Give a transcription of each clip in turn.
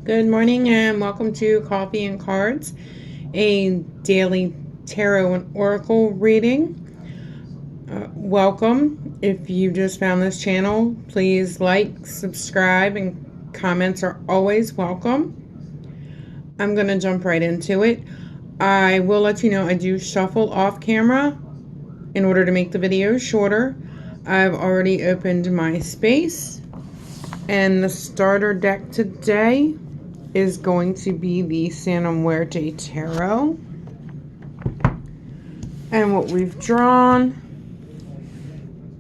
Good morning and welcome to Coffee and Cards, a daily tarot and oracle reading. Welcome. If you just found this channel, please like, subscribe, and comments are always welcome. I'm going to jump right into it. I will let you know I do shuffle off camera in order to make the videos shorter. I've already opened my space, and the starter deck today is going to be the Santa Muerte Tarot. And what we've drawn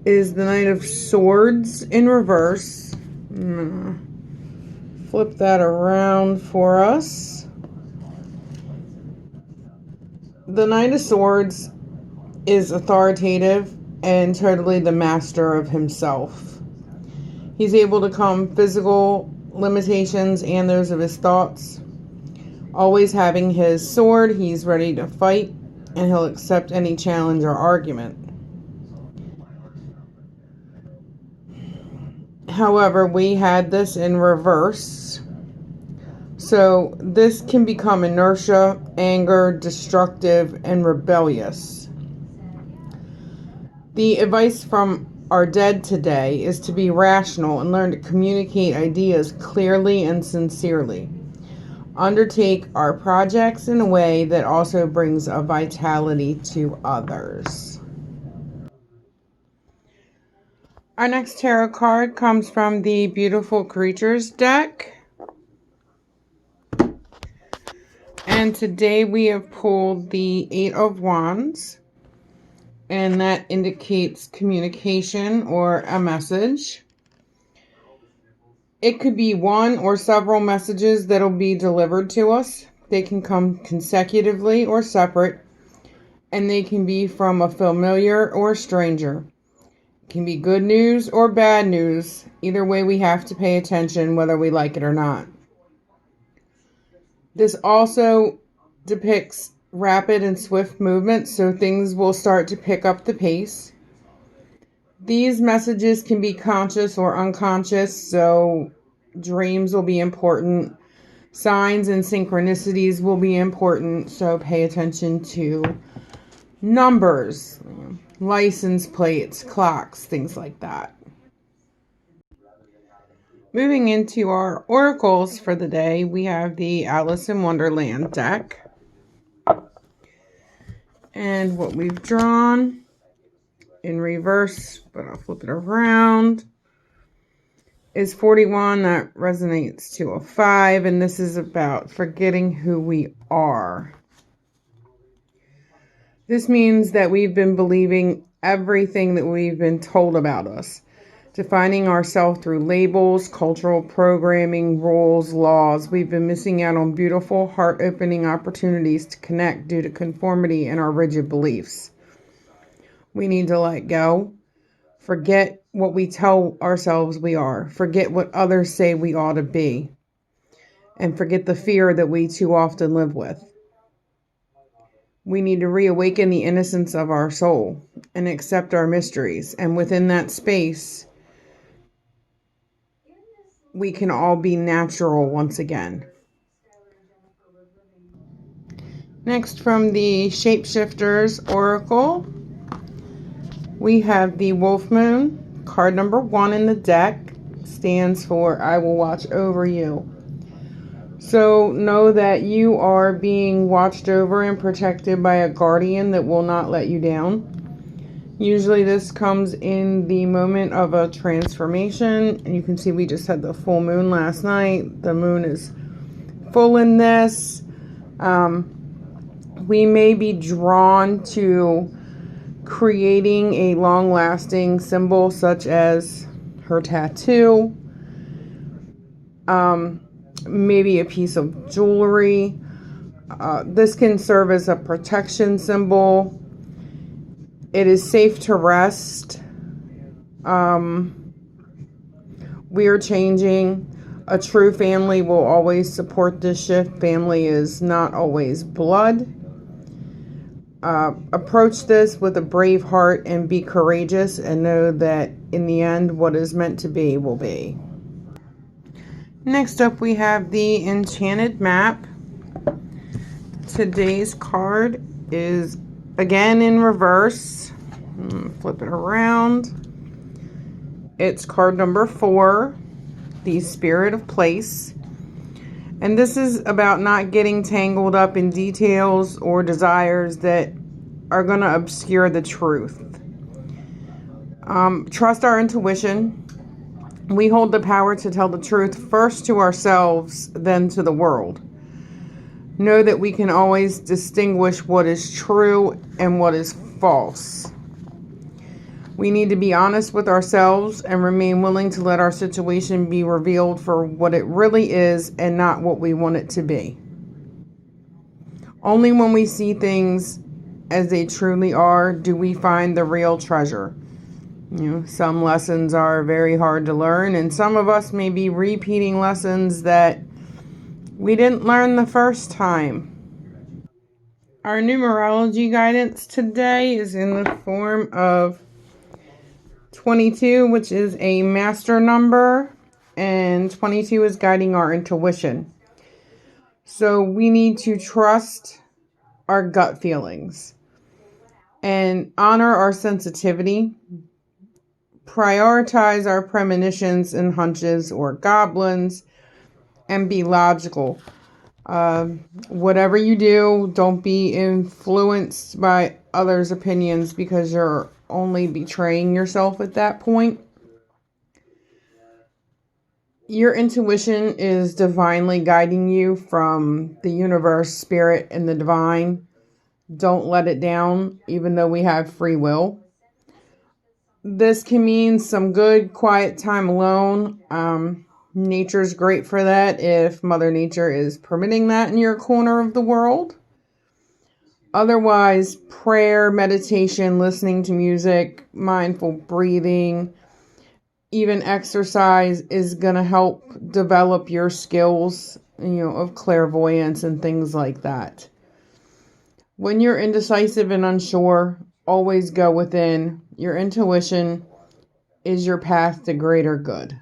is the Knight of Swords in reverse. I'm gonna flip that around for us. The Knight of Swords is authoritative and totally the master of himself. He's able to calm physical limitations and those of his thoughts. Always having his sword, he's ready to fight, and he'll accept any challenge or argument. However, we had this in reverse. So this can become inertia, anger, destructive, and rebellious. The advice from our dead today is to be rational and learn to communicate ideas clearly and sincerely. Undertake our projects in a way that also brings a vitality to others. Our next tarot card comes from the Beautiful Creatures deck. And today we have pulled the Eight of Wands. And that indicates communication or a message. It could be one or several messages that will be delivered to us. They can come consecutively or separate. And they can be from a familiar or a stranger. It can be good news or bad news. Either way, we have to pay attention whether we like it or not. This also depicts rapid and swift movement, so things will start to pick up the pace. These messages can be conscious or unconscious, so dreams will be important. Signs and synchronicities will be important, so pay attention to numbers, license plates, clocks, things like that. Moving into our oracles for the day, we have the Alice in Wonderland deck. And what we've drawn in reverse, but I'll flip it around, is 41. That resonates to a 5, and this is about forgetting who we are. This means that we've been believing everything that we've been told about us, defining ourselves through labels, cultural programming, rules, laws. We've been missing out on beautiful, heart-opening opportunities to connect due to conformity and our rigid beliefs. We need to let go. Forget what we tell ourselves we are. Forget what others say we ought to be. And forget the fear that we too often live with. We need to reawaken the innocence of our soul and accept our mysteries. And within that space, we can all be natural once again. Next, from the Shapeshifters Oracle, we have the Wolf Moon. Card number 1 in the deck stands for I will watch over you. So know that you are being watched over and protected by a guardian that will not let you down. Usually this comes in the moment of a transformation. And you can see we just had the full moon last night. The moon is full in this. We may be drawn to creating a long-lasting symbol such as her tattoo. Maybe a piece of jewelry. This can serve as a protection symbol. It is safe to rest. We are changing. A true family will always support this shift. Family is not always blood. Approach this with a brave heart and be courageous and know that in the end, what is meant to be will be. Next up, we have the Enchanted Map. Today's card is again in reverse. Flip it around. It's card number 4, the Spirit of Place. And this is about not getting tangled up in details or desires that are going to obscure the truth. Trust our intuition. We hold the power to tell the truth first to ourselves, then to the world. Know that we can always distinguish what is true and what is false. We need to be honest with ourselves and remain willing to let our situation be revealed for what it really is and not what we want it to be. Only when we see things as they truly are do we find the real treasure. Some lessons are very hard to learn, and some of us may be repeating lessons that we didn't learn the first time. Our numerology guidance today is in the form of 22, which is a master number, and 22 is guiding our intuition. So we need to trust our gut feelings and honor our sensitivity. Prioritize our premonitions and hunches or goblins, and be logical. Whatever you do, don't be influenced by others' opinions, because you're only betraying yourself at that point. Your intuition is divinely guiding you from the universe, spirit, and the divine. Don't let it down, even though we have free will. This can mean some good, quiet time alone. Nature's great for that if Mother Nature is permitting that in your corner of the world. Otherwise, prayer, meditation, listening to music, mindful breathing, even exercise is going to help develop your skills, of clairvoyance and things like that. When you're indecisive and unsure, always go within. Your intuition is your path to greater good.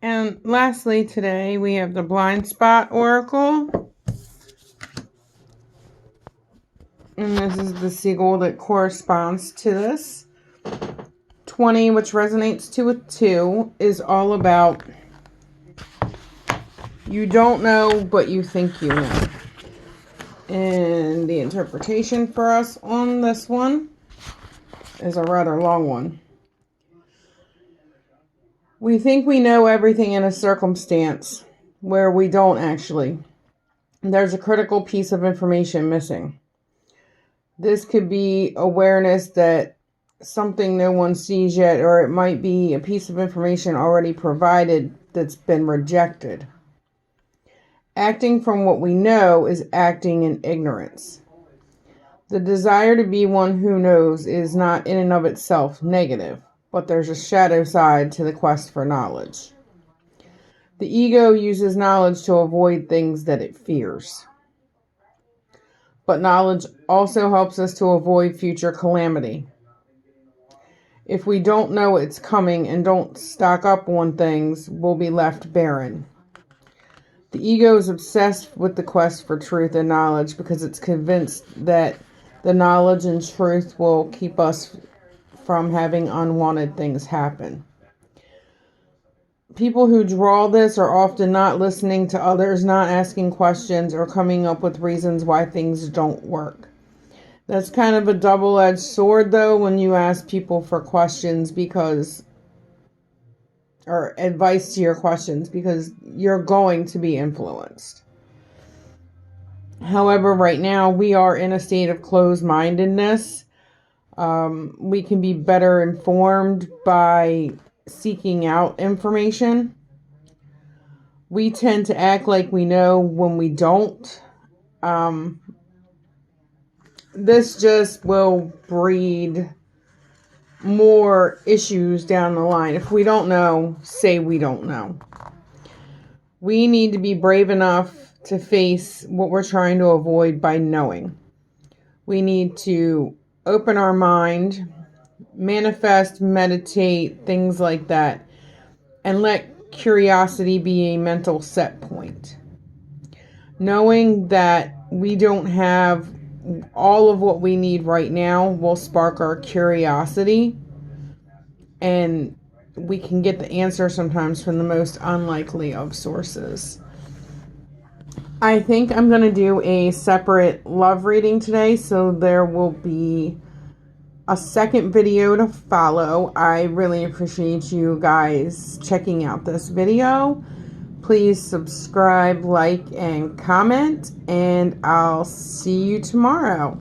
And lastly, today we have the Blind Spot Oracle. And this is the seagull that corresponds to this. 20, which resonates to a 2, is all about you don't know, but you think you know. And the interpretation for us on this one is a rather long one. We think we know everything in a circumstance where we don't actually. There's a critical piece of information missing. This could be awareness that something no one sees yet, or it might be a piece of information already provided that's been rejected. Acting from what we know is acting in ignorance. The desire to be one who knows is not in and of itself negative, but there's a shadow side to the quest for knowledge. The ego uses knowledge to avoid things that it fears. But knowledge also helps us to avoid future calamity. If we don't know it's coming and don't stock up on things, we'll be left barren. The ego is obsessed with the quest for truth and knowledge because it's convinced that the knowledge and truth will keep us from having unwanted things happen. People who draw this are often not listening to others, not asking questions, or coming up with reasons why things don't work. That's kind of a double-edged sword, though, when you ask people for questions or advice to your questions, because you're going to be influenced. However, right now we are in a state of closed-mindedness. We can be better informed by seeking out information. We tend to act like we know when we don't. This just will breed more issues down the line. If we don't know, say we don't know. We need to be brave enough to face what we're trying to avoid by knowing. We need to open our mind, manifest, meditate, things like that, and let curiosity be a mental set point. Knowing that we don't have all of what we need right now will spark our curiosity, and we can get the answer sometimes from the most unlikely of sources. I think I'm going to do a separate love reading today, so there will be a second video to follow. I really appreciate you guys checking out this video. Please subscribe, like, and comment, and I'll see you tomorrow.